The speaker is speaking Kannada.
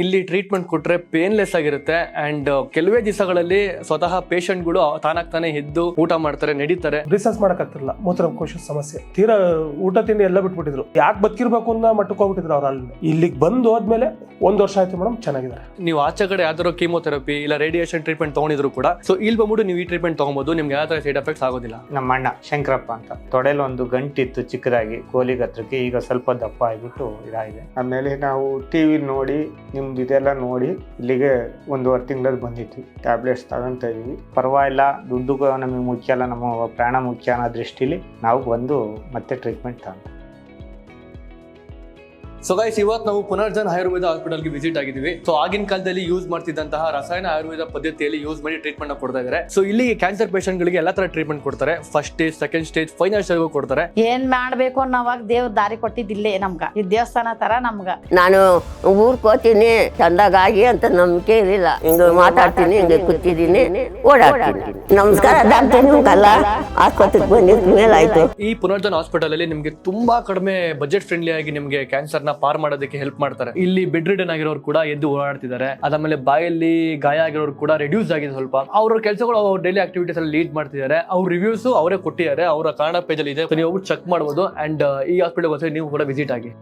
ಇಲ್ಲಿ ಟ್ರೀಟ್ಮೆಂಟ್ ಕೊಟ್ರೆ ಪೇನ್ಲೆಸ್ ಆಗಿರುತ್ತೆ ಅಂಡ್ ಕೆಲವೇ ದಿವಸಗಳಲ್ಲಿ ಸ್ವತಃ ಪೇಷಂಟ್ಗಳು ತಾನಾಗ್ತಾನೆ ಎದ್ದು ಊಟ ಮಾಡ್ತಾರೆ, ನಡೀತಾರೆ. ರಿಸರ್ಚ್ ಮಾಡಕ್ಕಾಗ್ತಿರಲಿಲ್ಲ, ಮೂತ್ರಕೋಶ ಸಮಸ್ಯೆ, ತೀರಾ ಊಟ ತಿಂಡಿ ಎಲ್ಲ ಬಿಟ್ಬಿಟ್ಟಿದ್ರು. ಯಾಕೆ ಬದುಕಿರ್ಬೇಕು ಅನ್ನೋ ಮಟ್ಟಕ್ಕೆ ಹೋಗ್ಬಿಟ್ಟಿದ್ರು ಅವ್ರು. ಅಲ್ಲಿ ಇಲ್ಲಿಗೆ ಬಂದು ಹೋದ್ಮೇಲೆ 1 ವರ್ಷ ಆಯ್ತು ಮೇಡಮ್, ಚೆನ್ನಾಗಿದ್ದಾರೆ. ನೀವು ಆಚೆ ಕಡೆ ಯಾವ್ದಾದ್ರು ಕೀಮೋಥೆರಪಿ ಇಲ್ಲ ರೇಡಿಯೇಷನ್ ಟ್ರೀಟ್ಮೆಂಟ್ ತಗೊಂಡಿದ್ರು ಕೂಡ ಸೊ ಇಲ್ಲಿ ಬಂದ್ಬಿಟ್ಟು ನೀವು ಈ ಟ್ರೀಟ್ಮೆಂಟ್ ತಗೊಬಹುದು, ನಿಮ್ಗೆ ಯಾವ ತರ ಸೈಡ್ ಎಫೆಕ್ಟ್ಸ್ ಆಗೋದಿಲ್ಲ. ನಮ್ಮ ಅಣ್ಣ ಶಂಕರಪ್ಪ ಅಂತ ತೊಡೆಲ್ ಒಂದು ಗಂಟಿತ್ತು ಚಿಕ್ಕದಾಗಿ ಗೋಲಿಗೆ ಹತ್ರಕ್ಕೆ, ಈಗ ಸ್ವಲ್ಪ ದಪ್ಪ ಆಗಿಬಿಟ್ಟು ಇದಾಗಿದೆ. ಆಮೇಲೆ ನಾವು ಟಿವಿ ನೋಡಿ ನಿಮ್ದು ಇದೆಲ್ಲ ನೋಡಿ ಇಲ್ಲಿಗೆ 1.5 ತಿಂಗಳಲ್ಲಿ ಬಂದಿದ್ವಿ. ಟ್ಯಾಬ್ಲೆಟ್ಸ್ ತಗೊಂತ ಇದೀವಿ, ಪರವಾಗಿಲ್ಲ. ದುಡ್ಡು ನಮಗೆ ಮುಖ್ಯ ಅಲ್ಲ, ನಮ್ಮ ಪ್ರಾಣ ಮುಖ್ಯ ಅನ್ನೋ ದೃಷ್ಟಿಲಿ ನಾವು ಬಂದು ಮತ್ತೆ ಟ್ರೀಟ್ಮೆಂಟ್ ತಗೊಂಡು. ಸೊ ಗೈಸ್, ಇವತ್ತು ನಾವು ಪುನರ್ಜನ್ ಆಯುರ್ವೇದ ಹಾಸ್ಪಿಟಲ್ಗೆ ವಿಸಿಟ್ ಆಗಿದ್ದೀವಿ. ಸೊ ಆಗಿನ ಕಾಲದಲ್ಲಿ ಯೂಸ್ ಮಾಡ್ತಿದ್ದಂತಹ ರಸಾಯನ ಆಯುರ್ವೇದ ಪದ್ಧತಿಯಲ್ಲಿ ಯೂಸ್ ಮಾಡಿ ಟ್ರೀಟ್ಮೆಂಟ್ ಕೊಡ್ತಾ ಇದ್ದಾರೆ. ಸೊ ಇಲ್ಲಿ ಕ್ಯಾನ್ಸರ್ ಪೇಷಂಟ್ ಗಳಿಗೆ ಎಲ್ಲಾ ತರ ಟ್ರೀಟ್ಮೆಂಟ್ ಕೊಡ್ತಾರೆ. First stage, second stage, final stage ಕೊಡ್ತಾರೆ. ಏನ್ ಮಾಡ್ಬೇಕು ಅನ್ನೋವಾಗ ದೇವ್ರ ದಾರಿ ಕೊಟ್ಟಿದ್ದಿಲ್ಲೇ ನಮ್ಗ. ಈ ದೇವಸ್ಥಾನ ತರ ನಮ್ಗ. ನಾನು ಊರ್ಗ್ ಹೋಗ್ತೀನಿ ಚಂದಾಗಿ ಅಂತ ನಂಬಿಕೆ ಇರಲಿಲ್ಲ. ಹಿಂಗ ಮಾತಾಡ್ತೀನಿ, ಹಿಂಗ ಕೂತಿದ್ದೀನಿ, ಓಡಾಡ್ತೀನಿ. ನಮಸ್ಕಾರ ಡಾಕ್ಟರ್, ನಿಮ್ಗಲ್ಲ ಆಸ್ಪತ್ರೆಗೆ ಬಂದಿದ್ದ ಮೇಲೆ ಆಯ್ತು. ಈ ಪುನರ್ಜನ್ ಹಾಸ್ಪಿಟಲ್ ಅಲ್ಲಿ ನಿಮ್ಗೆ ತುಂಬಾ ಕಡಿಮೆ ಬಜೆಟ್ ಫ್ರೆಂಡ್ಲಿ ಆಗಿ ನಿಮ್ಗೆ ಕ್ಯಾನ್ಸರ್ ಪಾರ್ ಮಾಡೋದಕ್ಕೆ ಹೆಲ್ಪ್ ಮಾಡ್ತಾರೆ. ಇಲ್ಲಿ ಬೆಡ್ ರಿಡನ್ ಆಗಿರೋರು ಕೂಡ ಎದ್ದು ಓಡಾಡ್ತಿದ್ದಾರೆ. ಅದಾದ್ಮೇಲೆ ಬಾಯಲ್ಲಿ ಗಾಯ ಆಗಿರೋರು ಕೂಡ ರೆಡ್ಯೂಸ್ ಆಗಿದೆ ಸ್ವಲ್ಪ. ಅವ್ರ ಕೆಲಸಗಳು ಅವ್ರ ಡೈಲಿ ಆಕ್ಟಿವಿಟೀಸ್ ಅಲ್ಲಿ ಲೀಡ್ ಮಾಡ್ತಿದ್ದಾರೆ. ಅವ್ರ ರಿವ್ಯೂಸ್ ಅವರೇ ಕೊಟ್ಟಿದ್ದಾರೆ, ಅವರ ಕನ್ನಡ ಪೇಜ್ ಅಲ್ಲಿ ಇದೆ. ನೀವು ಚೆಕ್ ಮಾಡಬಹುದು. ಅಂಡ್ ಈ ಹಾಸ್ಪಿಟಲ್ ನೀವು ಕೂಡ ವಿಸಿಟ್ ಆಗಿ.